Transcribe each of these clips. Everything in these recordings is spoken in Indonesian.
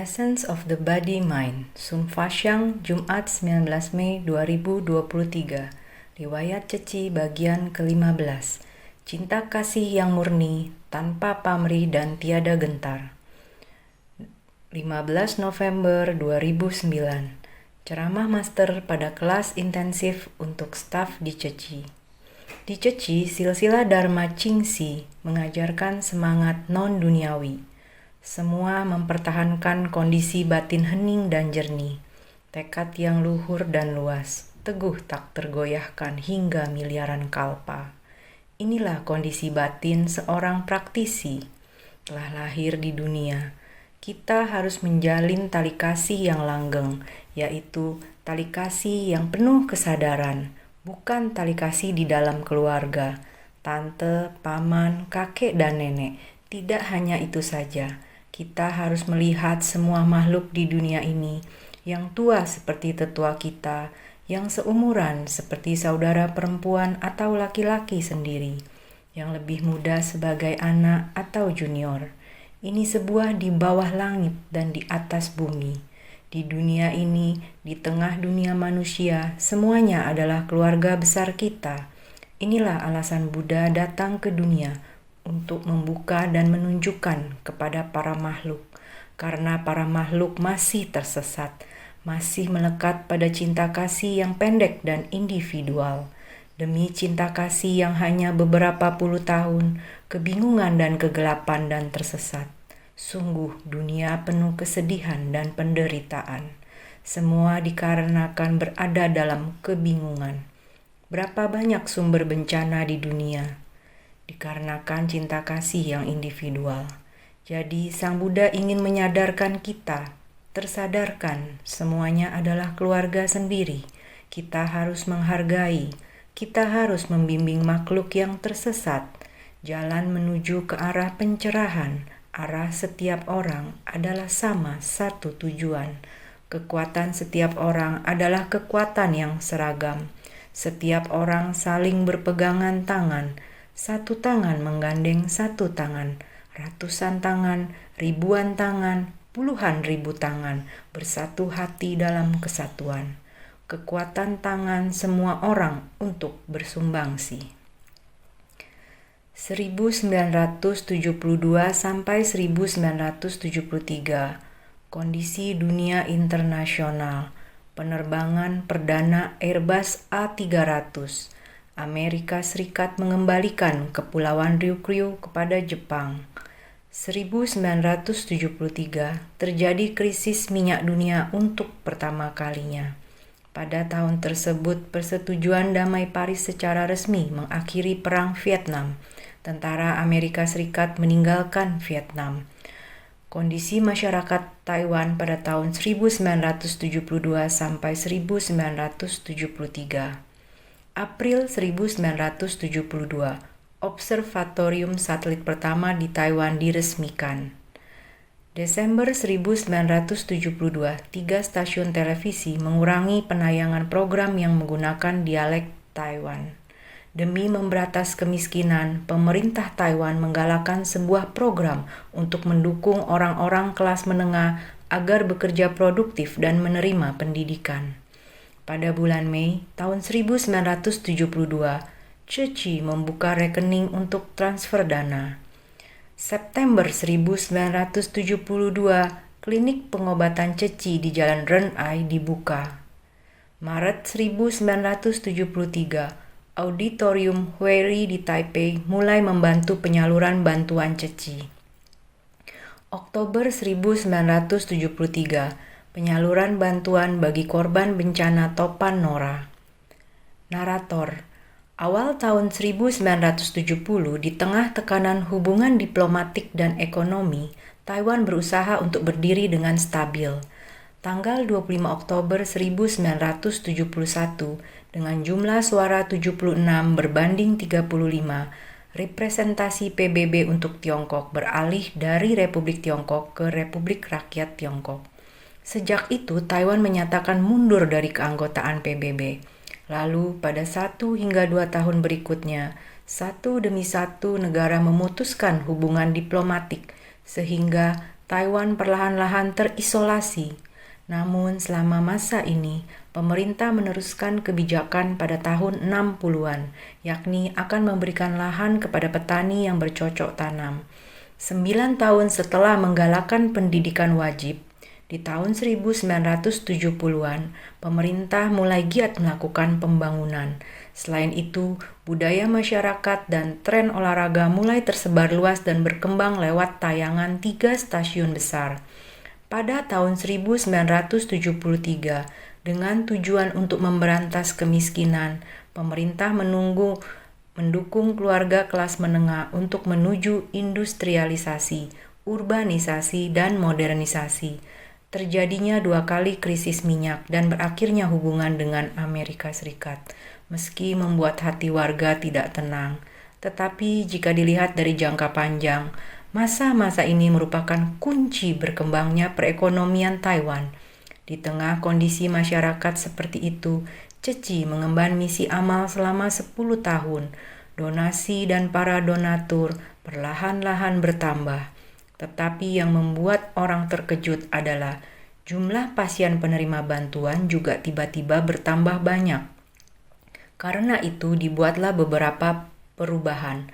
Essence of the Body Mind, Sun Fasyang, Jumat 19 Mei 2023. Riwayat Ceci bagian ke-15. Cinta kasih yang murni, tanpa pamrih dan tiada gentar. 15 November 2009. Ceramah master pada kelas intensif untuk staf di Ceci. Di Ceci, silsilah Dharma Chingsi mengajarkan semangat non-duniawi. Semua mempertahankan kondisi batin hening dan jernih, tekad yang luhur dan luas, teguh tak tergoyahkan hingga miliaran kalpa. Inilah kondisi batin seorang praktisi. Telah lahir di dunia, kita harus menjalin tali kasih yang langgeng, yaitu tali kasih yang penuh kesadaran, bukan tali kasih di dalam keluarga, tante, paman, kakek, dan nenek. Tidak hanya itu saja. Kita harus melihat semua makhluk di dunia ini, yang tua seperti tetua kita, yang seumuran seperti saudara perempuan atau laki-laki sendiri, yang lebih muda sebagai anak atau junior. Ini sebuah di bawah langit dan di atas bumi. Di dunia ini, di tengah dunia manusia, semuanya adalah keluarga besar kita. Inilah alasan Buddha datang ke dunia, untuk membuka dan menunjukkan kepada para makhluk, karena para makhluk masih tersesat, masih melekat pada cinta kasih yang pendek dan individual. Demi cinta kasih yang hanya beberapa puluh tahun, kebingungan dan kegelapan dan tersesat. Sungguh dunia penuh kesedihan dan penderitaan. Semua dikarenakan berada dalam kebingungan. Berapa banyak sumber bencana di dunia? Dikarenakan cinta kasih yang individual. Jadi Sang Buddha ingin menyadarkan kita, tersadarkan semuanya adalah keluarga sendiri. Kita harus menghargai, kita harus membimbing makhluk yang tersesat. Jalan menuju ke arah pencerahan, arah setiap orang adalah sama satu tujuan. Kekuatan setiap orang adalah kekuatan yang seragam. Setiap orang saling berpegangan tangan. Satu tangan menggandeng satu tangan, ratusan tangan, ribuan tangan, puluhan ribu tangan, bersatu hati dalam kesatuan. Kekuatan tangan semua orang untuk bersumbangsi. 1972 sampai 1973. Kondisi dunia internasional. Penerbangan perdana Airbus A300. Amerika Serikat mengembalikan Kepulauan Ryukyu kepada Jepang. 1973 terjadi krisis minyak dunia untuk pertama kalinya. Pada tahun tersebut, persetujuan damai Paris secara resmi mengakhiri Perang Vietnam. Tentara Amerika Serikat meninggalkan Vietnam. Kondisi masyarakat Taiwan pada tahun 1972 sampai 1973. April 1972, observatorium satelit pertama di Taiwan diresmikan. Desember 1972, 3 stasiun televisi mengurangi penayangan program yang menggunakan dialek Taiwan. Demi memberantas kemiskinan, pemerintah Taiwan menggalakkan sebuah program untuk mendukung orang-orang kelas menengah agar bekerja produktif dan menerima pendidikan. Pada bulan Mei tahun 1972, Ceci membuka rekening untuk transfer dana. September 1972, klinik pengobatan Ceci di Jalan Ren'ai dibuka. Maret 1973, Auditorium Hueri di Taipei mulai membantu penyaluran bantuan Ceci. Oktober 1973, penyaluran bantuan bagi korban bencana Topan Nora. Narator, awal tahun 1970, di tengah tekanan hubungan diplomatik dan ekonomi, Taiwan berusaha untuk berdiri dengan stabil. Tanggal 25 Oktober 1971, dengan jumlah suara 76 berbanding 35, representasi PBB untuk Tiongkok beralih dari Republik Tiongkok ke Republik Rakyat Tiongkok. Sejak itu, Taiwan menyatakan mundur dari keanggotaan PBB. Lalu, pada 1 hingga 2 tahun berikutnya, satu demi satu negara memutuskan hubungan diplomatik, sehingga Taiwan perlahan-lahan terisolasi. Namun selama masa ini, pemerintah meneruskan kebijakan pada tahun 60-an, yakni akan memberikan lahan kepada petani yang bercocok tanam. 9 tahun setelah menggalakkan pendidikan wajib, di tahun 1970-an, pemerintah mulai giat melakukan pembangunan. Selain itu, budaya masyarakat dan tren olahraga mulai tersebar luas dan berkembang lewat tayangan 3 stasiun besar. Pada tahun 1973, dengan tujuan untuk memberantas kemiskinan, pemerintah mendukung keluarga kelas menengah untuk menuju industrialisasi, urbanisasi, dan modernisasi. Terjadinya 2 kali krisis minyak dan berakhirnya hubungan dengan Amerika Serikat, meski membuat hati warga tidak tenang. Tetapi jika dilihat dari jangka panjang, masa-masa ini merupakan kunci berkembangnya perekonomian Taiwan. Di tengah kondisi masyarakat seperti itu, Ceci mengemban misi amal selama 10 tahun. Donasi dan para donatur perlahan-lahan bertambah. Tetapi yang membuat orang terkejut adalah jumlah pasien penerima bantuan juga tiba-tiba bertambah banyak. Karena itu dibuatlah beberapa perubahan.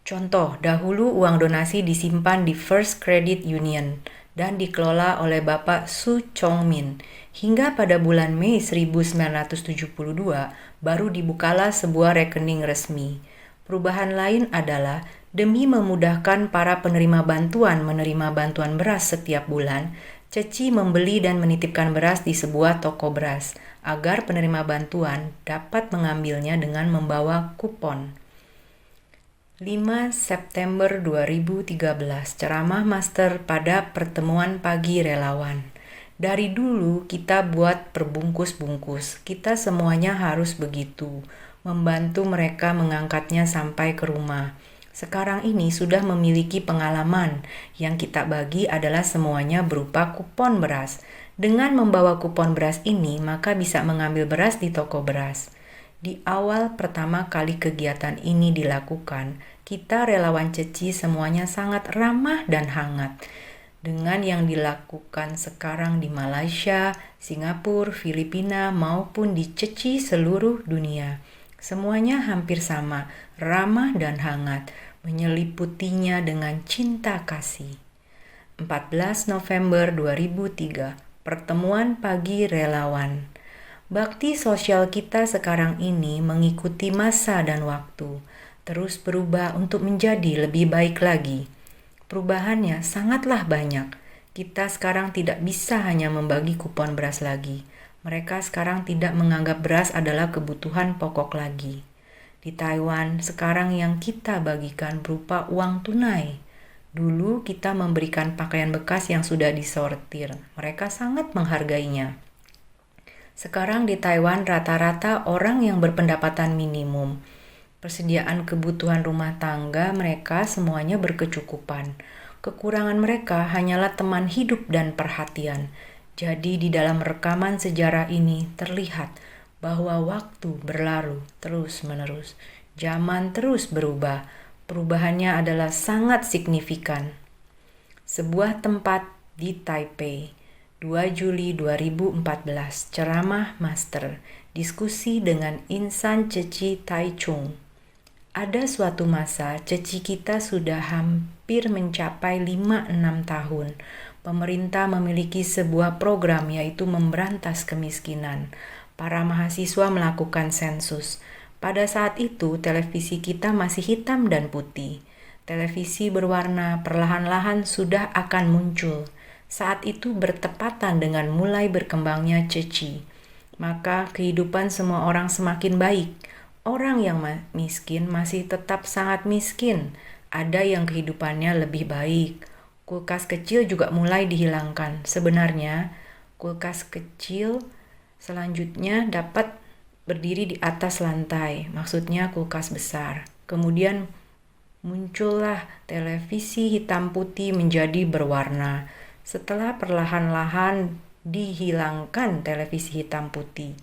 Contoh, dahulu uang donasi disimpan di First Credit Union dan dikelola oleh Bapak Su Chongmin. Hingga pada bulan Mei 1972 baru dibukalah sebuah rekening resmi. Perubahan lain adalah demi memudahkan para penerima bantuan menerima bantuan beras setiap bulan, Ceci membeli dan menitipkan beras di sebuah toko beras agar penerima bantuan dapat mengambilnya dengan membawa kupon. 5 September 2013, ceramah master pada pertemuan pagi relawan. Dari dulu kita buat perbungkus-bungkus, kita semuanya harus begitu, membantu mereka mengangkatnya sampai ke rumah. Sekarang ini sudah memiliki pengalaman, yang kita bagi adalah semuanya berupa kupon beras. Dengan membawa kupon beras ini, maka bisa mengambil beras di toko beras. Di awal pertama kali kegiatan ini dilakukan, kita relawan Ceci semuanya sangat ramah dan hangat. Dengan yang dilakukan sekarang di Malaysia, Singapura, Filipina, maupun di Ceci seluruh dunia. Semuanya hampir sama, ramah dan hangat, menyeliputinya dengan cinta kasih. 14 November 2003, pertemuan pagi relawan. Bakti sosial kita sekarang ini mengikuti masa dan waktu, terus berubah untuk menjadi lebih baik lagi. Perubahannya sangatlah banyak. Kita sekarang tidak bisa hanya membagi kupon beras lagi. Mereka sekarang tidak menganggap beras adalah kebutuhan pokok lagi. Di Taiwan, sekarang yang kita bagikan berupa uang tunai. Dulu kita memberikan pakaian bekas yang sudah disortir. Mereka sangat menghargainya. Sekarang di Taiwan rata-rata orang yang berpendapatan minimum. Persediaan kebutuhan rumah tangga mereka semuanya berkecukupan. Kekurangan mereka hanyalah teman hidup dan perhatian. Jadi di dalam rekaman sejarah ini terlihat bahwa waktu berlalu terus-menerus. Zaman terus berubah. Perubahannya adalah sangat signifikan. Sebuah tempat di Taipei, 2 Juli 2014, ceramah master, diskusi dengan insan Ceci Taichung. Ada suatu masa Ceci kita sudah hampir mencapai 5-6 tahun. Pemerintah memiliki sebuah program yaitu memberantas kemiskinan. Para mahasiswa melakukan sensus. Pada saat itu, televisi kita masih hitam dan putih. Televisi berwarna perlahan-lahan sudah akan muncul. Saat itu bertepatan dengan mulai berkembangnya Ceci. Maka kehidupan semua orang semakin baik. Orang yang miskin masih tetap sangat miskin. Ada yang kehidupannya lebih baik. Kulkas kecil juga mulai dihilangkan. Sebenarnya, kulkas kecil selanjutnya dapat berdiri di atas lantai, maksudnya kulkas besar. Kemudian muncullah televisi hitam putih menjadi berwarna. Setelah perlahan-lahan dihilangkan televisi hitam putih,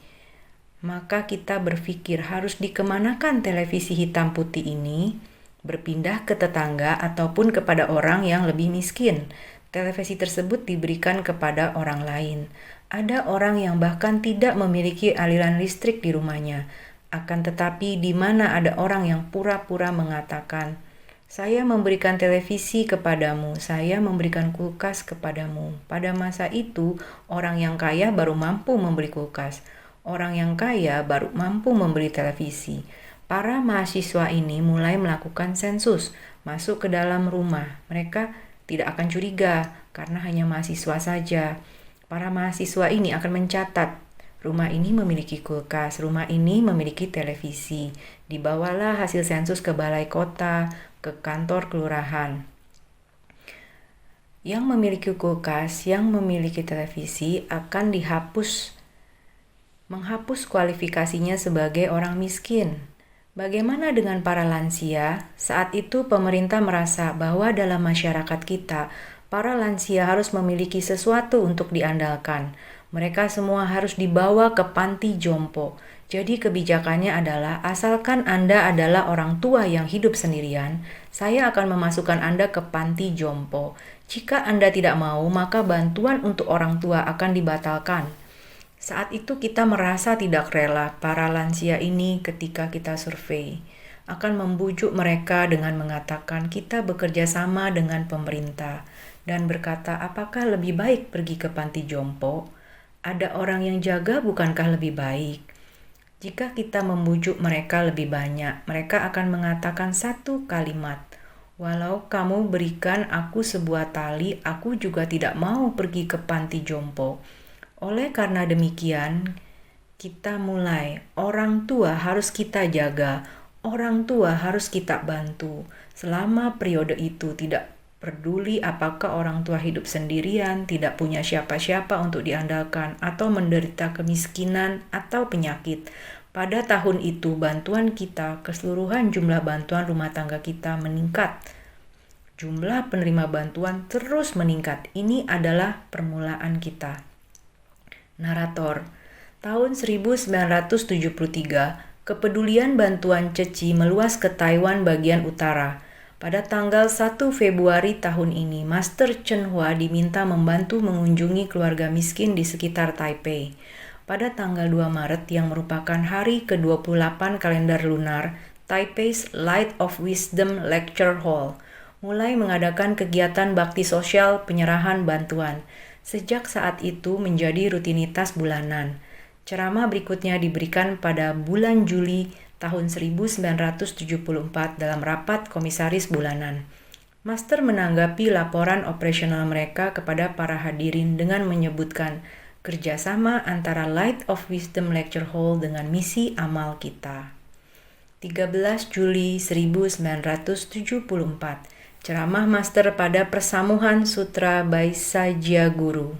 maka kita berpikir harus dikemanakan televisi hitam putih ini, berpindah ke tetangga ataupun kepada orang yang lebih miskin. Televisi tersebut diberikan kepada orang lain. Ada orang yang bahkan tidak memiliki aliran listrik di rumahnya. Akan tetapi di mana ada orang yang pura-pura mengatakan, "Saya memberikan televisi kepadamu, saya memberikan kulkas kepadamu." Pada masa itu, orang yang kaya baru mampu membeli kulkas. Orang yang kaya baru mampu membeli televisi. Para mahasiswa ini mulai melakukan sensus, masuk ke dalam rumah. Mereka tidak akan curiga karena hanya mahasiswa saja. Para mahasiswa ini akan mencatat, rumah ini memiliki kulkas, rumah ini memiliki televisi. Dibawalah hasil sensus ke balai kota, ke kantor kelurahan. Yang memiliki kulkas, yang memiliki televisi akan menghapus kualifikasinya sebagai orang miskin. Bagaimana dengan para lansia? Saat itu pemerintah merasa bahwa dalam masyarakat kita, para lansia harus memiliki sesuatu untuk diandalkan. Mereka semua harus dibawa ke panti jompo. Jadi kebijakannya adalah, asalkan Anda adalah orang tua yang hidup sendirian, saya akan memasukkan Anda ke panti jompo. Jika Anda tidak mau, maka bantuan untuk orang tua akan dibatalkan. Saat itu kita merasa tidak rela para lansia ini ketika kita survei. Akan membujuk mereka dengan mengatakan kita bekerja sama dengan pemerintah dan berkata, apakah lebih baik pergi ke panti jompo? Ada orang yang jaga, bukankah lebih baik? Jika kita membujuk mereka lebih banyak, mereka akan mengatakan satu kalimat, walau kamu berikan aku sebuah tali, aku juga tidak mau pergi ke panti jompo. Oleh karena demikian, kita mulai, orang tua harus kita jaga, orang tua harus kita bantu. Selama periode itu tidak peduli apakah orang tua hidup sendirian, tidak punya siapa-siapa untuk diandalkan, atau menderita kemiskinan atau penyakit. Pada tahun itu, bantuan kita, keseluruhan jumlah bantuan rumah tangga kita meningkat. Jumlah penerima bantuan terus meningkat. Ini adalah permulaan kita. Narator, tahun 1973, kepedulian bantuan Ceci meluas ke Taiwan bagian utara. Pada tanggal 1 Februari tahun ini, Master Chen Hua diminta membantu mengunjungi keluarga miskin di sekitar Taipei. Pada tanggal 2 Maret yang merupakan hari ke-28 kalender lunar, Taipei's Light of Wisdom Lecture Hall mulai mengadakan kegiatan bakti sosial penyerahan bantuan. Sejak saat itu menjadi rutinitas bulanan. Ceramah berikutnya diberikan pada bulan Juli tahun 1974 dalam rapat komisaris bulanan. Master menanggapi laporan operasional mereka kepada para hadirin dengan menyebutkan kerjasama antara Light of Wisdom Lecture Hall dengan misi amal kita. 13 Juli 1974, ceramah Master pada Persamuhan Sutra Baisajya Guru.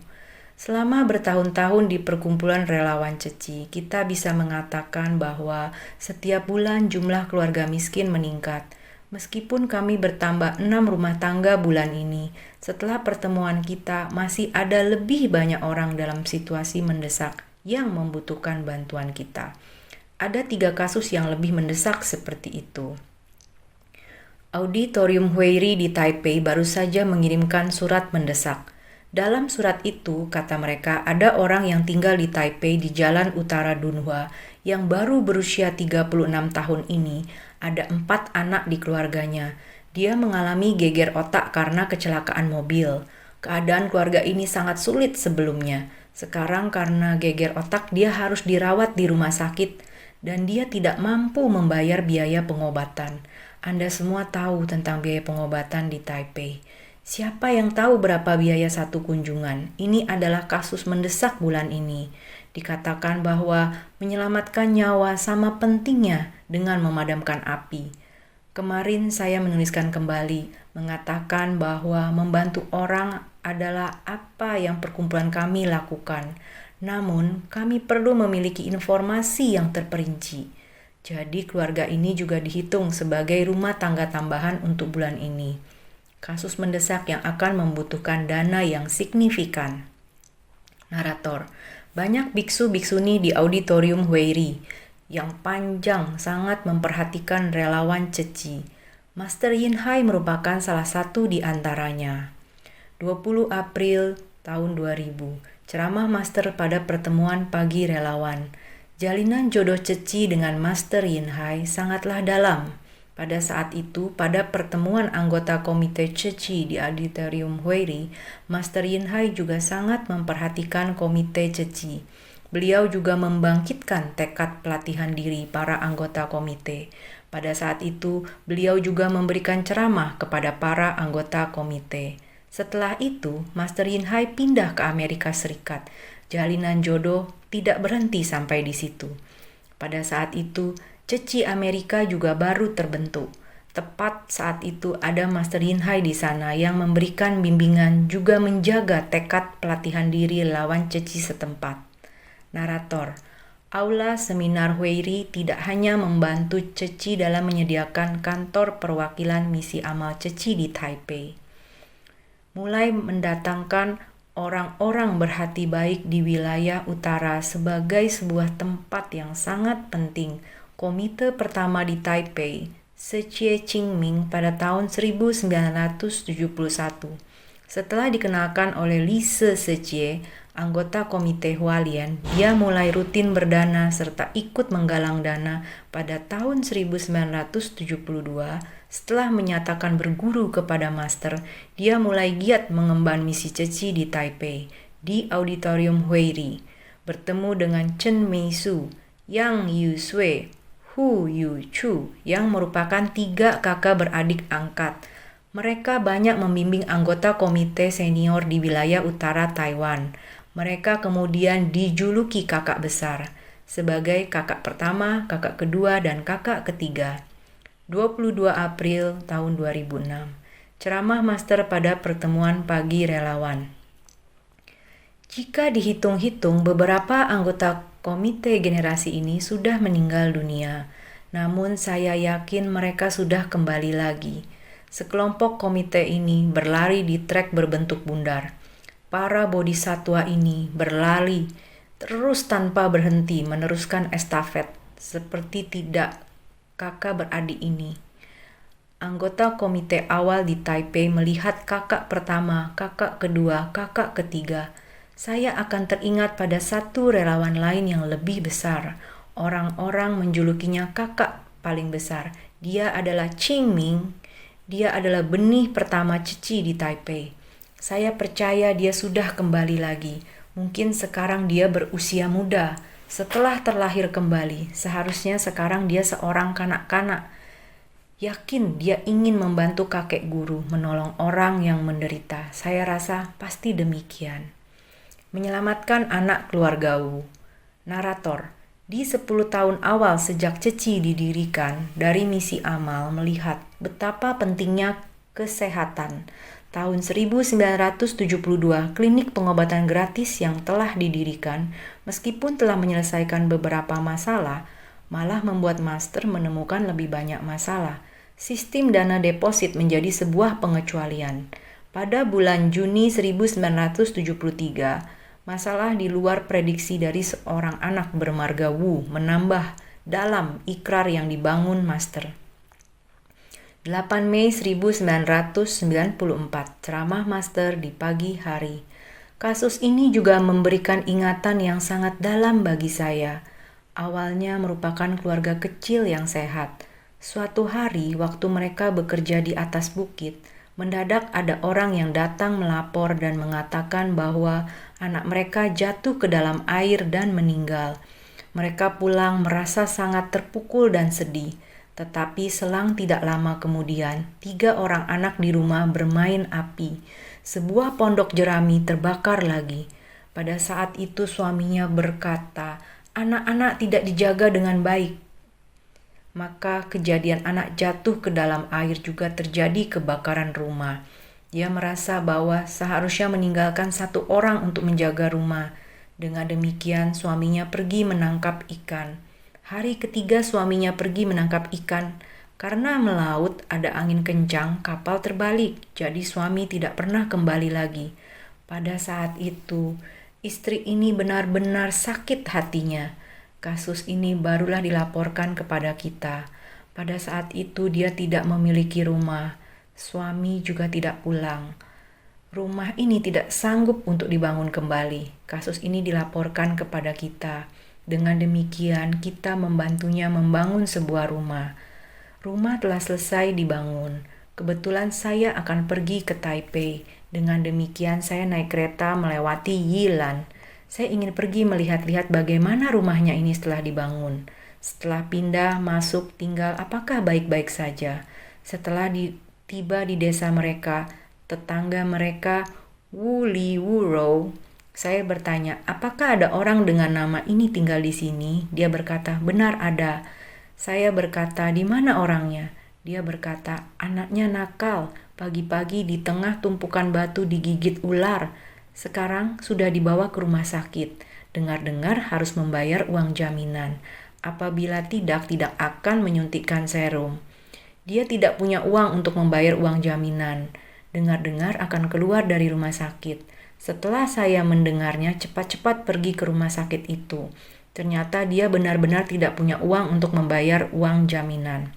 Selama bertahun-tahun di perkumpulan relawan Ceci, kita bisa mengatakan bahwa setiap bulan jumlah keluarga miskin meningkat. Meskipun kami bertambah 6 rumah tangga bulan ini, setelah pertemuan kita masih ada lebih banyak orang dalam situasi mendesak yang membutuhkan bantuan kita. Ada 3 kasus yang lebih mendesak seperti itu. Auditorium Huiri di Taipei baru saja mengirimkan surat mendesak. Dalam surat itu, kata mereka, ada orang yang tinggal di Taipei di Jalan Utara Dunhua yang baru berusia 36 tahun ini. Ada 4 anak di keluarganya. Dia mengalami geger otak karena kecelakaan mobil. Keadaan keluarga ini sangat sulit sebelumnya. Sekarang karena geger otak dia harus dirawat di rumah sakit dan dia tidak mampu membayar biaya pengobatan. Anda semua tahu tentang biaya pengobatan di Taipei. Siapa yang tahu berapa biaya satu kunjungan? Ini adalah kasus mendesak bulan ini. Dikatakan bahwa menyelamatkan nyawa sama pentingnya dengan memadamkan api. Kemarin saya menuliskan kembali, mengatakan bahwa membantu orang adalah apa yang perkumpulan kami lakukan. Namun, kami perlu memiliki informasi yang terperinci. Jadi, keluarga ini juga dihitung sebagai rumah tangga tambahan untuk bulan ini. Kasus mendesak yang akan membutuhkan dana yang signifikan. Narator, banyak biksu-biksuni di auditorium Huiri yang panjang sangat memperhatikan relawan Ceci. Master Yin Hai merupakan salah satu di antaranya. 20 April tahun 2000. Ceramah Master pada pertemuan pagi relawan. Jalinan jodoh Ceci dengan Master Yin Hai sangatlah dalam. Pada saat itu, pada pertemuan anggota komite Ceci di Auditorium Huiri, Master Yin Hai juga sangat memperhatikan komite Ceci. Beliau juga membangkitkan tekad pelatihan diri para anggota komite. Pada saat itu, beliau juga memberikan ceramah kepada para anggota komite. Setelah itu, Master Yin Hai pindah ke Amerika Serikat. Jalinan jodoh tidak berhenti sampai di situ. Pada saat itu, Ceci Amerika juga baru terbentuk. Tepat saat itu ada Master Yin Hai di sana yang memberikan bimbingan juga menjaga tekad pelatihan diri lawan Ceci setempat. Narator, Aula Seminar Huiri tidak hanya membantu Ceci dalam menyediakan kantor perwakilan misi amal Ceci di Taipei. Mulai mendatangkan orang-orang berhati baik di wilayah utara sebagai sebuah tempat yang sangat penting. Komite pertama di Taipei, Sechie Qingming pada tahun 1971. Setelah dikenalkan oleh Li Sechie, anggota komite Hualien, dia mulai rutin berdana serta ikut menggalang dana pada tahun 1972. Setelah menyatakan berguru kepada Master, dia mulai giat mengemban misi Ceci di Taipei, di Auditorium Huiri, bertemu dengan Chen Meisu, Yang Yu Sui, Hu Yu Chu, yang merupakan 3 kakak beradik angkat. Mereka banyak membimbing anggota komite senior di wilayah utara Taiwan. Mereka kemudian dijuluki kakak besar, sebagai kakak pertama, kakak kedua, dan kakak ketiga. 22 April tahun 2006. Ceramah Master pada pertemuan pagi relawan. Jika dihitung-hitung, beberapa anggota komite generasi ini sudah meninggal dunia. Namun saya yakin mereka sudah kembali lagi. Sekelompok komite ini berlari di trek berbentuk bundar. Para bodhisatwa ini berlari terus tanpa berhenti meneruskan estafet seperti tidak kakak beradik ini. Anggota komite awal di Taipei melihat kakak pertama, kakak kedua, kakak ketiga. Saya akan teringat pada satu relawan lain yang lebih besar. Orang-orang menjulukinya kakak paling besar. Dia adalah Qingming. Dia adalah benih pertama Ceci di Taipei. Saya percaya dia sudah kembali lagi. Mungkin sekarang dia berusia muda. Setelah terlahir kembali, seharusnya sekarang dia seorang kanak-kanak. Yakin dia ingin membantu kakek guru, menolong orang yang menderita. Saya rasa pasti demikian. Menyelamatkan anak keluarga Wu. Narator, di 10 tahun awal sejak Ceci didirikan, dari misi amal melihat betapa pentingnya kesehatan. Tahun 1972, klinik pengobatan gratis yang telah didirikan, meskipun telah menyelesaikan beberapa masalah, malah membuat Master menemukan lebih banyak masalah. Sistem dana deposit menjadi sebuah pengecualian. Pada bulan Juni 1973, masalah di luar prediksi dari seorang anak bermarga Wu menambah dalam ikrar yang dibangun Master. 8 Mei 1994, ceramah Master di pagi hari. Kasus ini juga memberikan ingatan yang sangat dalam bagi saya. Awalnya merupakan keluarga kecil yang sehat. Suatu hari, waktu mereka bekerja di atas bukit, mendadak ada orang yang datang melapor dan mengatakan bahwa anak mereka jatuh ke dalam air dan meninggal. Mereka pulang merasa sangat terpukul dan sedih. Tetapi selang tidak lama kemudian, 3 orang anak di rumah bermain api. Sebuah pondok jerami terbakar lagi. Pada saat itu suaminya berkata, anak-anak tidak dijaga dengan baik. Maka kejadian anak jatuh ke dalam air juga terjadi kebakaran rumah. Dia merasa bahwa seharusnya meninggalkan 1 orang untuk menjaga rumah. Dengan demikian suaminya pergi menangkap ikan. Hari ketiga suaminya pergi menangkap ikan. Karena melaut ada angin kencang, kapal terbalik. Jadi suami tidak pernah kembali lagi. Pada saat itu, istri ini benar-benar sakit hatinya. Kasus ini barulah dilaporkan kepada kita. Pada saat itu dia tidak memiliki rumah. Suami juga tidak pulang. Rumah ini tidak sanggup untuk dibangun kembali. Kasus ini dilaporkan kepada kita. Dengan demikian, kita membantunya membangun sebuah rumah. Rumah telah selesai dibangun. Kebetulan saya akan pergi ke Taipei. Dengan demikian, saya naik kereta melewati Yilan. Saya ingin pergi melihat-lihat bagaimana rumahnya ini setelah dibangun. Setelah pindah, masuk, tinggal, apakah baik-baik saja? Setelah tiba di desa mereka, tetangga mereka, Wu Li Wu Rou, saya bertanya, apakah ada orang dengan nama ini tinggal di sini? Dia berkata, benar ada. Saya berkata, di mana orangnya? Dia berkata, anaknya nakal, pagi-pagi di tengah tumpukan batu digigit ular. Sekarang sudah dibawa ke rumah sakit. Dengar-dengar harus membayar uang jaminan. Apabila tidak akan menyuntikkan serum. Dia tidak punya uang untuk membayar uang jaminan. Dengar-dengar akan keluar dari rumah sakit. Setelah saya mendengarnya, cepat-cepat pergi ke rumah sakit itu. Ternyata dia benar-benar tidak punya uang untuk membayar uang jaminan.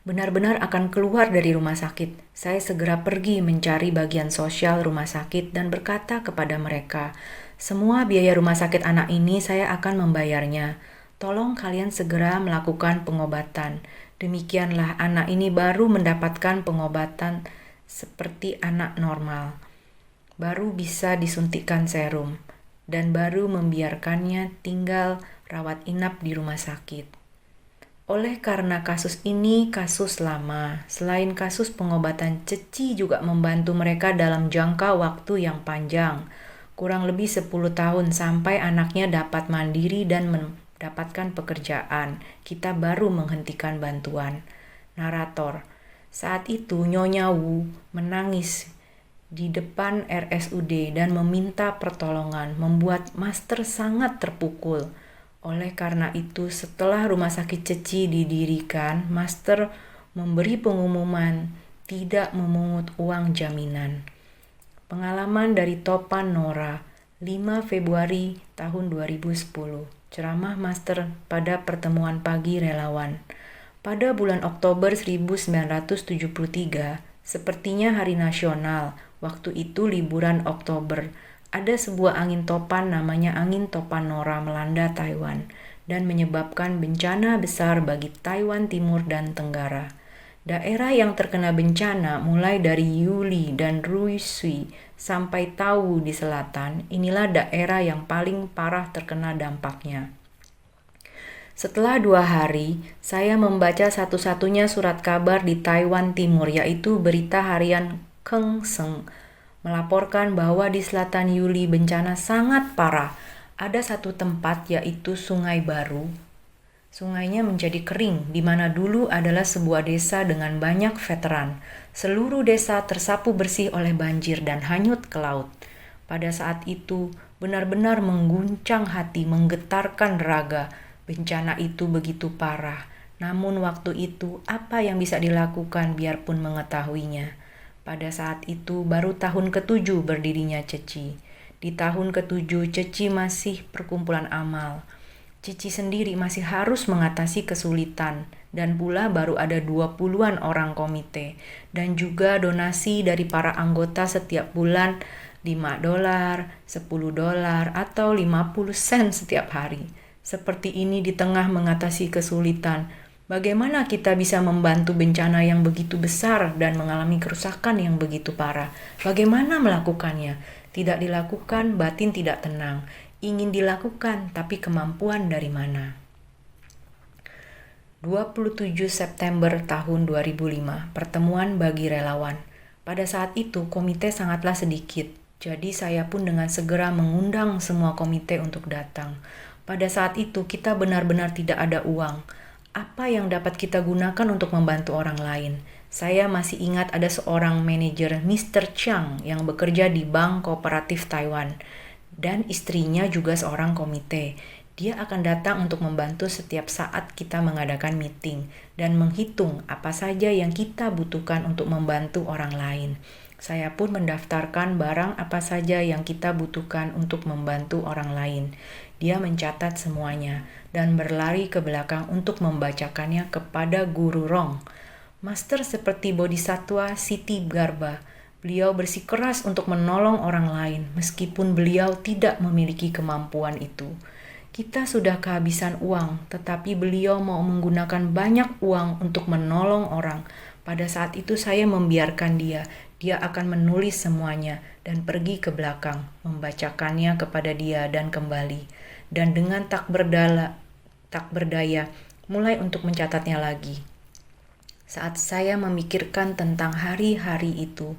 Benar-benar akan keluar dari rumah sakit. Saya segera pergi mencari bagian sosial rumah sakit dan berkata kepada mereka, semua biaya rumah sakit anak ini saya akan membayarnya. Tolong kalian segera melakukan pengobatan. Demikianlah anak ini baru mendapatkan pengobatan seperti anak normal. Baru bisa disuntikkan serum dan baru membiarkannya tinggal rawat inap di rumah sakit. Oleh karena kasus ini kasus lama, selain kasus pengobatan, Ceci juga membantu mereka dalam jangka waktu yang panjang, kurang lebih 10 tahun sampai anaknya dapat mandiri dan mendapatkan pekerjaan. Kita baru menghentikan bantuan. Narator, saat itu Nyonya Wu menangis di depan RSUD dan meminta pertolongan, membuat Master sangat terpukul. Oleh karena itu, setelah rumah sakit Ceci didirikan, Master memberi pengumuman tidak memungut uang jaminan. Pengalaman dari Topan Nora, 5 Februari tahun 2010. Ceramah Master pada pertemuan pagi relawan. Pada bulan Oktober 1973, sepertinya hari nasional, waktu itu liburan Oktober, ada sebuah angin topan namanya angin Topan Nora melanda Taiwan dan menyebabkan bencana besar bagi Taiwan Timur dan Tenggara. Daerah yang terkena bencana mulai dari Yuli dan Ruisui sampai Tau di selatan, inilah daerah yang paling parah terkena dampaknya. Setelah 2 hari, saya membaca satu-satunya surat kabar di Taiwan Timur, yaitu berita harian Keng Seng, melaporkan bahwa di selatan Yuli bencana sangat parah. Ada satu tempat yaitu Sungai Baru. Sungainya menjadi kering, di mana dulu adalah sebuah desa dengan banyak veteran. Seluruh desa tersapu bersih oleh banjir dan hanyut ke laut. Pada saat itu, benar-benar mengguncang hati, menggetarkan raga. Bencana itu begitu parah. Namun waktu itu, apa yang bisa dilakukan biarpun mengetahuinya? Pada saat itu baru tahun ke-7 berdirinya Ceci. Di tahun ke-7 Ceci masih perkumpulan amal. Cici sendiri masih harus mengatasi kesulitan dan pula baru ada 20-an orang komite dan juga donasi dari para anggota setiap bulan $5, $10 atau 50 sen setiap hari. Seperti ini di tengah mengatasi kesulitan, bagaimana kita bisa membantu bencana yang begitu besar dan mengalami kerusakan yang begitu parah? Bagaimana melakukannya? Tidak dilakukan, batin tidak tenang. Ingin dilakukan, tapi kemampuan dari mana? 27 September tahun 2005, pertemuan bagi relawan. Pada saat itu, komite sangatlah sedikit. Jadi saya pun dengan segera mengundang semua komite untuk datang. Pada saat itu, kita benar-benar tidak ada uang. Apa yang dapat kita gunakan untuk membantu orang lain? Saya masih ingat ada seorang manajer Mr. Chiang yang bekerja di Bank Kooperatif Taiwan dan istrinya juga seorang komite. Dia akan datang untuk membantu setiap saat kita mengadakan meeting dan menghitung apa saja yang kita butuhkan untuk membantu orang lain. Saya pun mendaftarkan barang apa saja yang kita butuhkan untuk membantu orang lain. Dia mencatat semuanya dan berlari ke belakang untuk membacakannya kepada Guru Rong. Master seperti Bodhisattva Siti Garba Beliau bersikeras untuk menolong orang lain, meskipun beliau tidak memiliki kemampuan itu. Kita sudah kehabisan uang, tetapi beliau mau menggunakan banyak uang untuk menolong orang. Pada saat itu saya membiarkan dia. Dia akan menulis semuanya dan pergi ke belakang, membacakannya kepada dia dan kembali. Dan dengan tak berdaya, mulai untuk mencatatnya lagi. Saat saya memikirkan tentang hari-hari itu,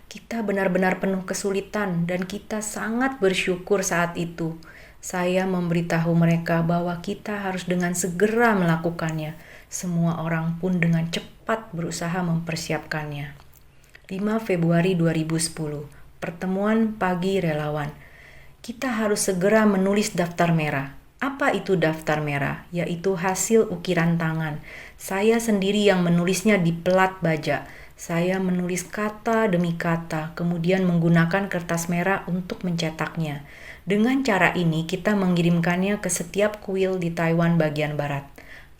kita benar-benar penuh kesulitan dan kita sangat bersyukur saat itu. Saya memberitahu mereka bahwa kita harus dengan segera melakukannya. Semua orang pun dengan cepat berusaha mempersiapkannya. 5 Februari 2010, pertemuan pagi relawan. Kita harus segera menulis daftar merah. Apa itu daftar merah? Yaitu hasil ukiran tangan. Saya sendiri yang menulisnya di pelat baja. Saya menulis kata demi kata, kemudian menggunakan kertas merah untuk mencetaknya. Dengan cara ini, kita mengirimkannya ke setiap kuil di Taiwan bagian barat.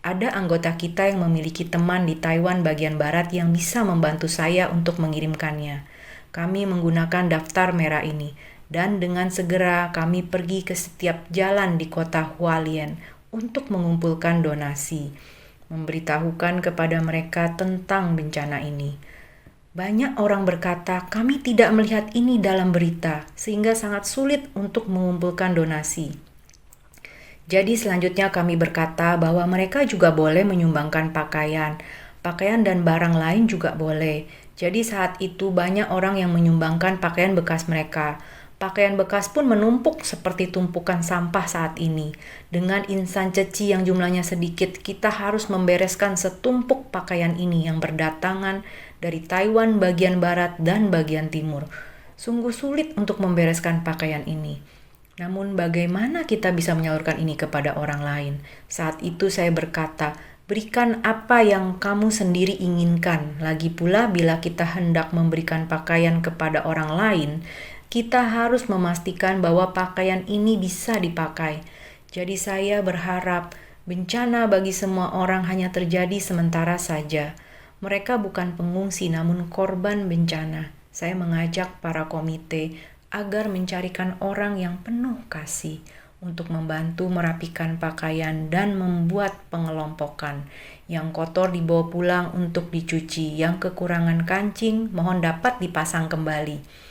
Ada anggota kita yang memiliki teman di Taiwan bagian barat yang bisa membantu saya untuk mengirimkannya. Kami menggunakan daftar merah ini, dan dengan segera kami pergi ke setiap jalan di kota Hualien untuk mengumpulkan donasi, memberitahukan kepada mereka tentang bencana ini. Banyak orang berkata, kami tidak melihat ini dalam berita, sehingga sangat sulit untuk mengumpulkan donasi. Jadi selanjutnya kami berkata bahwa mereka juga boleh menyumbangkan pakaian dan barang lain juga boleh. Jadi saat itu banyak orang yang menyumbangkan pakaian bekas mereka. Pakaian bekas pun menumpuk seperti tumpukan sampah saat ini. Dengan insan ceci yang jumlahnya sedikit, kita harus membereskan setumpuk pakaian ini yang berdatangan dari Taiwan bagian barat dan bagian timur. Sungguh sulit untuk membereskan pakaian ini. Namun bagaimana kita bisa menyalurkan ini kepada orang lain? Saat itu saya berkata, berikan apa yang kamu sendiri inginkan. Lagi pula bila kita hendak memberikan pakaian kepada orang lain, kita harus memastikan bahwa pakaian ini bisa dipakai. Jadi saya berharap bencana bagi semua orang hanya terjadi sementara saja. Mereka bukan pengungsi namun korban bencana. Saya mengajak para komite agar mencarikan orang yang penuh kasih untuk membantu merapikan pakaian dan membuat pengelompokan. Yang kotor dibawa pulang untuk dicuci, yang kekurangan kancing mohon dapat dipasang kembali.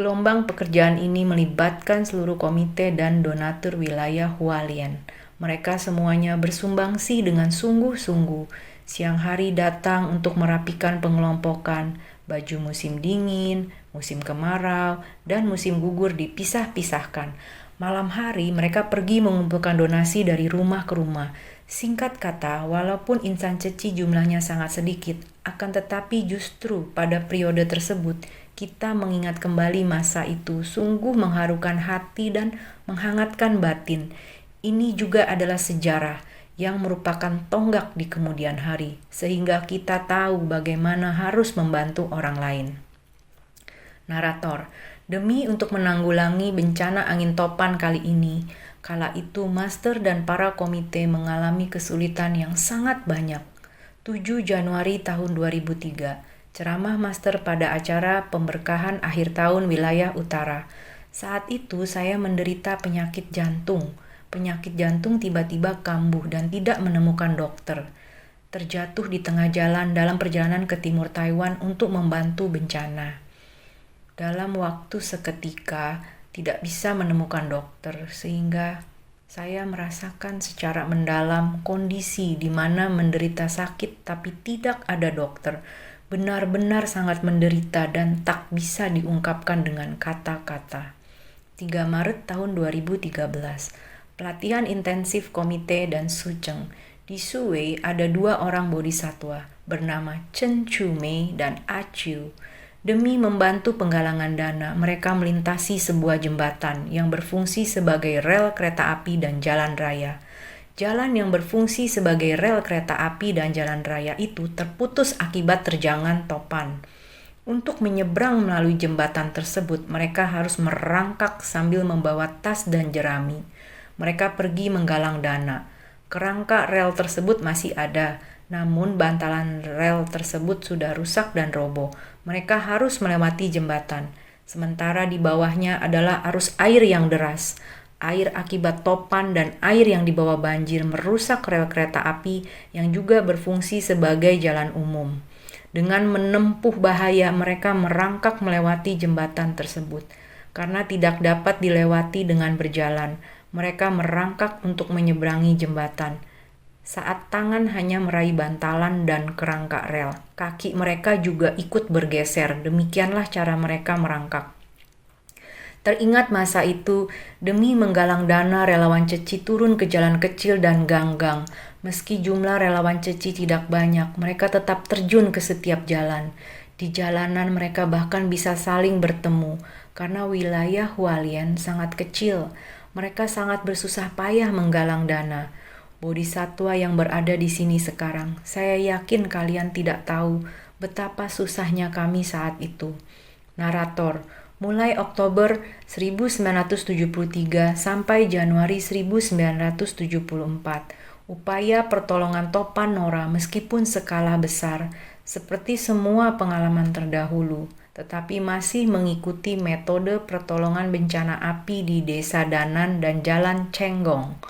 Gelombang pekerjaan ini melibatkan seluruh komite dan donatur wilayah Hualien. Mereka semuanya bersumbangsi dengan sungguh-sungguh. Siang hari datang untuk merapikan pengelompokan, baju musim dingin, musim kemarau, dan musim gugur dipisah-pisahkan. Malam hari mereka pergi mengumpulkan donasi dari rumah ke rumah. Singkat kata, walaupun insan ceci jumlahnya sangat sedikit, akan tetapi justru pada periode tersebut, kita mengingat kembali masa itu sungguh mengharukan hati dan menghangatkan batin. Ini juga adalah sejarah yang merupakan tonggak di kemudian hari, sehingga kita tahu bagaimana harus membantu orang lain. Narator, demi untuk menanggulangi bencana angin topan kali ini, kala itu master dan para komite mengalami kesulitan yang sangat banyak. 7 Januari tahun 2003, ceramah master pada acara pemberkahan akhir tahun wilayah utara. Saat itu saya menderita penyakit jantung. Penyakit jantung tiba-tiba kambuh dan tidak menemukan dokter. Terjatuh di tengah jalan dalam perjalanan ke timur Taiwan untuk membantu bencana. Dalam waktu seketika tidak bisa menemukan dokter, sehingga saya merasakan secara mendalam kondisi di mana menderita sakit tapi tidak ada dokter. Benar-benar sangat menderita dan tak bisa diungkapkan dengan kata-kata. 3 Maret tahun 2013, pelatihan intensif komite dan Sucheng. Di Suwei ada 2 orang bodhisatwa bernama Chen Chu Mei dan A Chiu. Demi membantu penggalangan dana, mereka melintasi sebuah jembatan yang berfungsi sebagai rel kereta api dan jalan raya. Jalan yang berfungsi sebagai rel kereta api dan jalan raya itu terputus akibat terjangan topan. Untuk menyeberang melalui jembatan tersebut, mereka harus merangkak sambil membawa tas dan jerami. Mereka pergi menggalang dana. Kerangka rel tersebut masih ada, Namun bantalan rel tersebut sudah rusak dan roboh. Mereka harus melewati jembatan. Sementara di bawahnya adalah arus air yang deras. Air akibat topan dan air yang dibawa banjir merusak rel kereta api yang juga berfungsi sebagai jalan umum. Dengan menempuh bahaya, mereka merangkak melewati jembatan tersebut. Karena tidak dapat dilewati dengan berjalan, mereka merangkak untuk menyeberangi jembatan. Saat tangan hanya meraih bantalan dan kerangka rel, kaki mereka juga ikut bergeser. Demikianlah cara mereka merangkak. Teringat masa itu, demi menggalang dana, relawan Ceci turun ke jalan kecil dan gang-gang. Meski jumlah relawan Ceci tidak banyak, mereka tetap terjun ke setiap jalan. Di jalanan mereka bahkan bisa saling bertemu, karena wilayah Hualien sangat kecil. Mereka sangat bersusah payah menggalang dana. Bodhisatwa yang berada di sini sekarang, saya yakin kalian tidak tahu betapa susahnya kami saat itu. Narator, mulai Oktober 1973 sampai Januari 1974, upaya pertolongan Topan Nora meskipun skala besar, seperti semua pengalaman terdahulu, tetapi masih mengikuti metode pertolongan bencana api di Desa Danan dan Jalan Cenggong.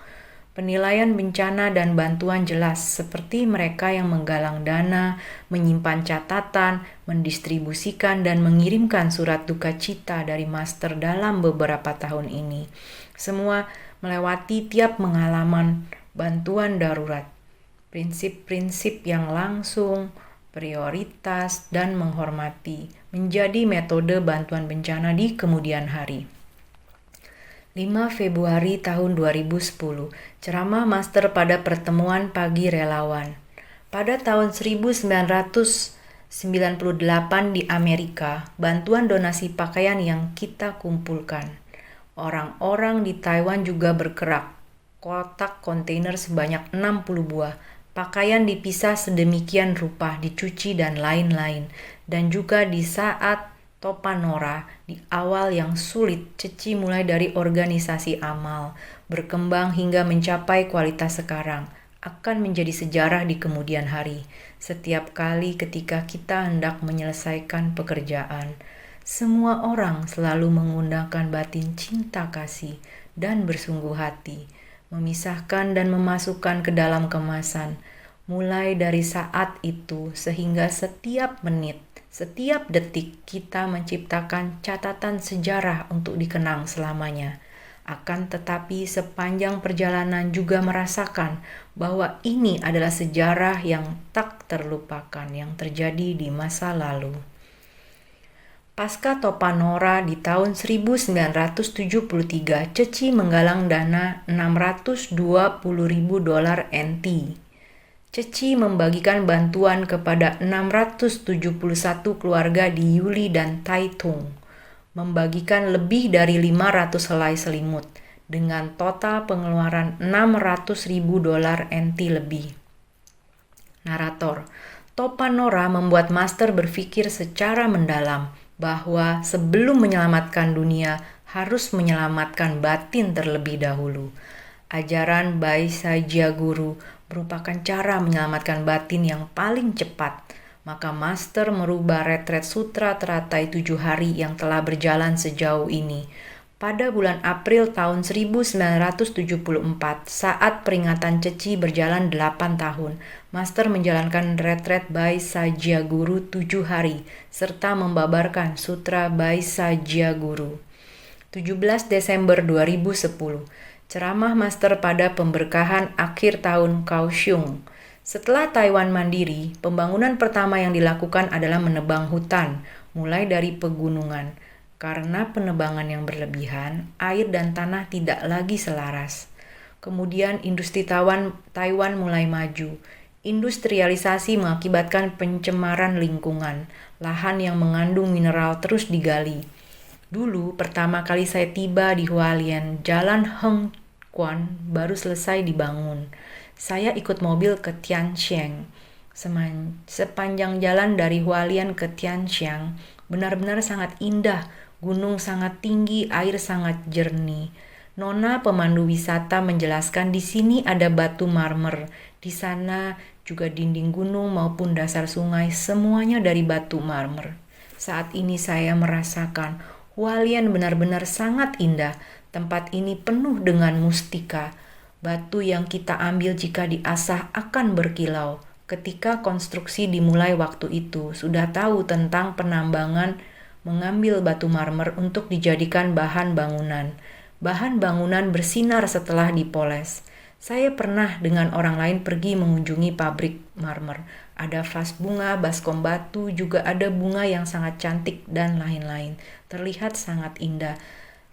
Penilaian bencana dan bantuan jelas, seperti mereka yang menggalang dana, menyimpan catatan, mendistribusikan dan mengirimkan surat duka cita dari master dalam beberapa tahun ini. Semua melewati tiap pengalaman bantuan darurat. Prinsip-prinsip yang langsung, prioritas, dan menghormati menjadi metode bantuan bencana di kemudian hari. 5 Februari tahun 2010, ceramah master pada pertemuan pagi relawan. Pada tahun 1998 di Amerika, bantuan donasi pakaian yang kita kumpulkan. Orang-orang di Taiwan juga bergerak. Kotak kontainer sebanyak 60 buah. Pakaian dipisah sedemikian rupa, dicuci dan lain-lain. Dan juga di saat Topan Nora, di awal yang sulit, Ceci mulai dari organisasi amal, berkembang hingga mencapai kualitas sekarang, akan menjadi sejarah di kemudian hari. Setiap kali ketika kita hendak menyelesaikan pekerjaan, semua orang selalu mengundangkan batin cinta kasih dan bersungguh hati, memisahkan dan memasukkan ke dalam kemasan, mulai dari saat itu sehingga setiap menit, setiap detik kita menciptakan catatan sejarah untuk dikenang selamanya. Akan tetapi sepanjang perjalanan juga merasakan bahwa ini adalah sejarah yang tak terlupakan yang terjadi di masa lalu. Pasca Topan Nora di tahun 1973, Ceci menggalang dana $620.000 NT. Ceci membagikan bantuan kepada 671 keluarga di Yuli dan Taitung, membagikan lebih dari 500 helai selimut, dengan total pengeluaran $600.000 NT lebih. Narator, Topan Nora membuat master berpikir secara mendalam bahwa sebelum menyelamatkan dunia, harus menyelamatkan batin terlebih dahulu. Ajaran Bai Sajia Guru merupakan cara menyelamatkan batin yang paling cepat. Maka master merubah retret sutra teratai 7 hari yang telah berjalan sejauh ini. Pada bulan April tahun 1974, saat peringatan Ceci berjalan 8 tahun, master menjalankan retret Bai Sajia Guru 7 hari, serta membabarkan sutra Bai Sajia Guru. 17 Desember 2010, ceramah master pada pemberkahan akhir tahun Kaohsiung. Setelah Taiwan mandiri, pembangunan pertama yang dilakukan adalah menebang hutan, mulai dari pegunungan. Karena penebangan yang berlebihan, air dan tanah tidak lagi selaras. Kemudian industri Taiwan mulai maju. Industrialisasi mengakibatkan pencemaran lingkungan. Lahan yang mengandung mineral terus digali. Dulu pertama kali saya tiba di Hualien, Jalan Heng Kuan baru selesai dibangun. Saya ikut mobil ke Tianxiang. Sepanjang jalan dari Hualien ke Tianxiang benar-benar sangat indah. Gunung sangat tinggi, air sangat jernih. Nona pemandu wisata menjelaskan di sini ada batu marmer. Di sana juga dinding gunung maupun dasar sungai, semuanya dari batu marmer. Saat ini saya merasakan Hualien benar-benar sangat indah. Tempat ini penuh dengan mustika. Batu yang kita ambil jika diasah akan berkilau. Ketika konstruksi dimulai waktu itu, sudah tahu tentang penambangan mengambil batu marmer untuk dijadikan bahan bangunan. Bahan bangunan bersinar setelah dipoles. Saya pernah dengan orang lain pergi mengunjungi pabrik marmer. Ada vas bunga, baskom batu, juga ada bunga yang sangat cantik dan lain-lain. Terlihat sangat indah.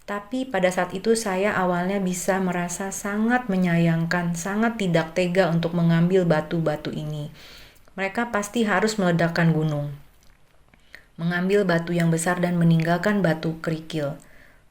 Tapi pada saat itu saya awalnya bisa merasa sangat menyayangkan, sangat tidak tega untuk mengambil batu-batu ini. Mereka pasti harus meledakkan gunung, mengambil batu yang besar dan meninggalkan batu kerikil.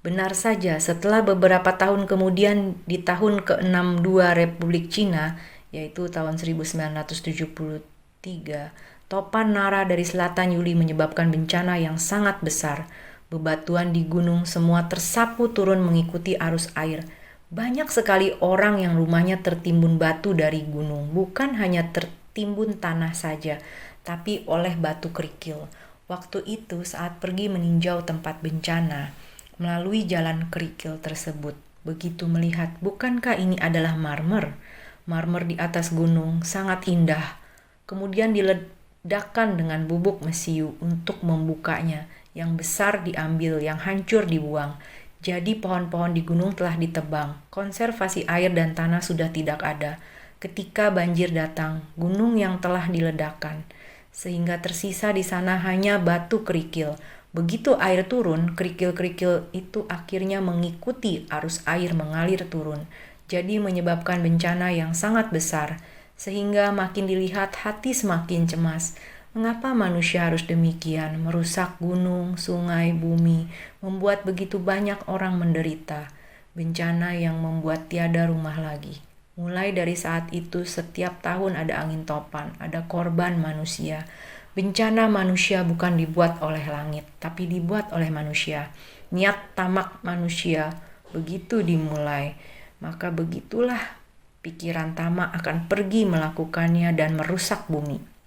Benar saja, setelah beberapa tahun kemudian di tahun ke-62 Republik Cina, yaitu tahun 1973, topan Nara dari selatan Yuli menyebabkan bencana yang sangat besar. Bebatuan di gunung semua tersapu turun mengikuti arus air. Banyak sekali orang yang rumahnya tertimbun batu dari gunung, bukan hanya tertimbun tanah saja, tapi oleh batu kerikil. Waktu itu saat pergi meninjau tempat bencana, melalui jalan kerikil tersebut, begitu melihat, bukankah ini adalah marmer? Marmer di atas gunung sangat indah. Kemudian diledakkan dengan bubuk mesiu untuk membukanya. Yang besar diambil, yang hancur dibuang. Jadi pohon-pohon di gunung telah ditebang. Konservasi air dan tanah sudah tidak ada. Ketika banjir datang, gunung yang telah diledakkan, sehingga tersisa di sana hanya batu kerikil. Begitu air turun, kerikil-kerikil itu akhirnya mengikuti arus air mengalir turun. Jadi menyebabkan bencana yang sangat besar, sehingga makin dilihat hati semakin cemas. Mengapa manusia harus demikian, merusak gunung, sungai, bumi, membuat begitu banyak orang menderita? Bencana yang membuat tiada rumah lagi. Mulai dari saat itu, setiap tahun ada angin topan, ada korban manusia. Bencana manusia bukan dibuat oleh langit, tapi dibuat oleh manusia. Niat tamak manusia begitu dimulai, maka begitulah pikiran tamak akan pergi melakukannya dan merusak bumi.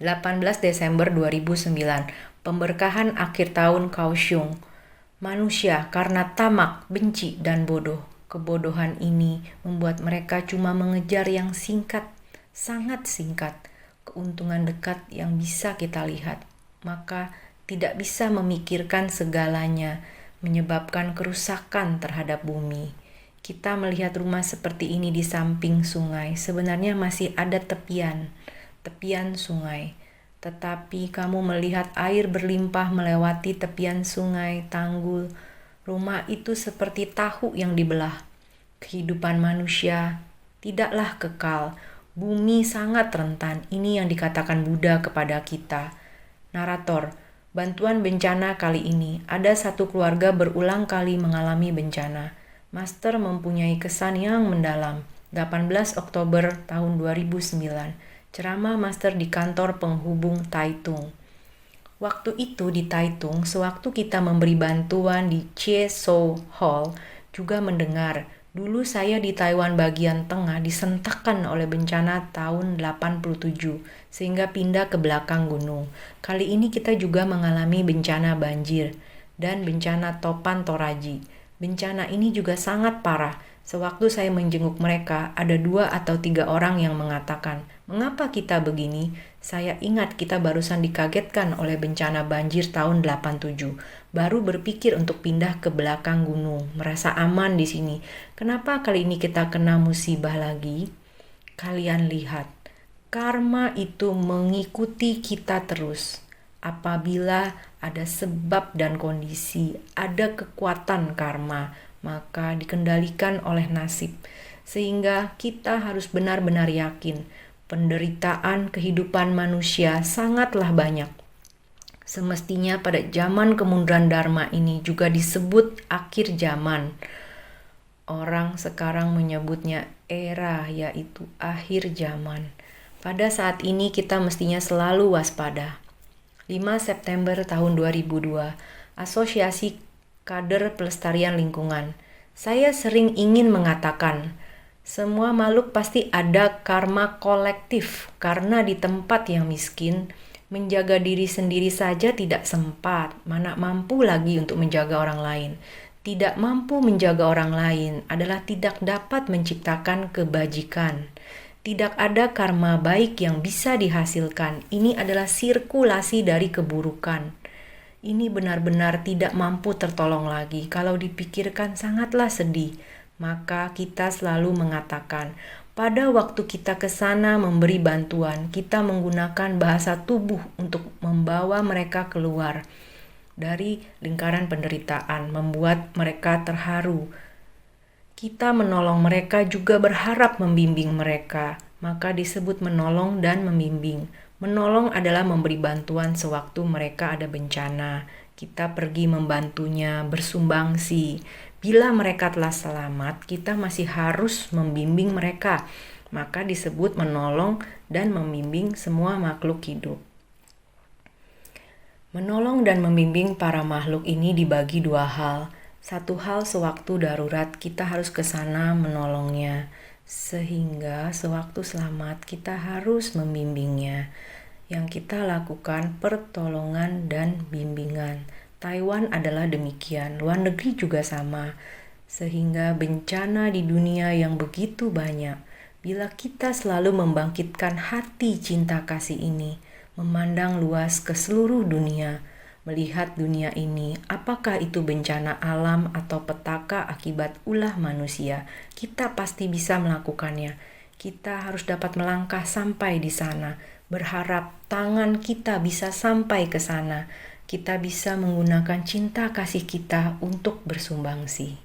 18 Desember 2009, pemberkahan akhir tahun Kaohsiung. Manusia karena tamak, benci, dan bodoh. Kebodohan ini membuat mereka cuma mengejar yang singkat, sangat singkat, keuntungan dekat yang bisa kita lihat. Maka tidak bisa memikirkan segalanya, menyebabkan kerusakan terhadap bumi. Kita melihat rumah seperti ini di samping sungai, sebenarnya masih ada tepian sungai. Tetapi kamu melihat air berlimpah melewati tepian sungai, tanggul. Rumah itu seperti tahu yang dibelah. Kehidupan manusia tidaklah kekal. Bumi sangat rentan. Ini yang dikatakan Buddha kepada kita. Narator, bantuan bencana kali ini. Ada satu keluarga berulang kali mengalami bencana. Master mempunyai kesan yang mendalam. 18 Oktober tahun 2009. Ceramah Master di kantor penghubung Taitung. Waktu itu di Taitung, sewaktu kita memberi bantuan di Chiesou Hall, juga mendengar, dulu saya di Taiwan bagian tengah disentakkan oleh bencana tahun 87, sehingga pindah ke belakang gunung. Kali ini kita juga mengalami bencana banjir dan bencana topan Toraji. Bencana ini juga sangat parah. Sewaktu saya menjenguk mereka, ada 2 atau 3 orang yang mengatakan, "Mengapa kita begini?" Saya ingat kita barusan dikagetkan oleh bencana banjir tahun 87. Baru berpikir untuk pindah ke belakang gunung, merasa aman di sini. Kenapa kali ini kita kena musibah lagi? Kalian lihat, karma itu mengikuti kita terus. Apabila ada sebab dan kondisi, ada kekuatan karma, maka dikendalikan oleh nasib. Sehingga kita harus benar-benar yakin penderitaan kehidupan manusia sangatlah banyak. Semestinya pada zaman kemunduran Dharma ini juga disebut akhir zaman. Orang sekarang menyebutnya era, yaitu akhir zaman. Pada saat ini kita mestinya selalu waspada. 5 September tahun 2002, Asosiasi Kader Pelestarian Lingkungan. Saya sering ingin mengatakan, Semua makhluk pasti ada karma kolektif, karena di tempat yang miskin, menjaga diri sendiri saja tidak sempat, mana mampu lagi untuk menjaga orang lain. Tidak mampu menjaga orang lain adalah tidak dapat menciptakan kebajikan. Tidak ada karma baik yang bisa dihasilkan. Ini adalah sirkulasi dari keburukan. Ini benar-benar tidak mampu tertolong lagi. Kalau dipikirkan sangatlah sedih. Maka kita selalu mengatakan, pada waktu kita ke sana memberi bantuan, kita menggunakan bahasa tubuh untuk membawa mereka keluar dari lingkaran penderitaan, membuat mereka terharu. Kita menolong mereka juga berharap membimbing mereka, maka disebut menolong dan membimbing. Menolong adalah memberi bantuan sewaktu mereka ada bencana. Kita pergi membantunya, bersumbangsi. Bila mereka telah selamat, kita masih harus membimbing mereka. Maka disebut menolong dan membimbing semua makhluk hidup. Menolong dan membimbing para makhluk ini dibagi dua hal. Satu hal sewaktu darurat kita harus ke sana menolongnya. Sehingga sewaktu selamat kita harus membimbingnya. Yang kita lakukan pertolongan dan bimbingan. Taiwan adalah demikian, luar negeri juga sama. Sehingga bencana di dunia yang begitu banyak, bila kita selalu membangkitkan hati cinta kasih ini, memandang luas ke seluruh dunia, melihat dunia ini, apakah itu bencana alam atau petaka akibat ulah manusia, kita pasti bisa melakukannya. Kita harus dapat melangkah sampai di sana, berharap tangan kita bisa sampai ke sana. Kita bisa menggunakan cinta kasih kita untuk bersumbangsi.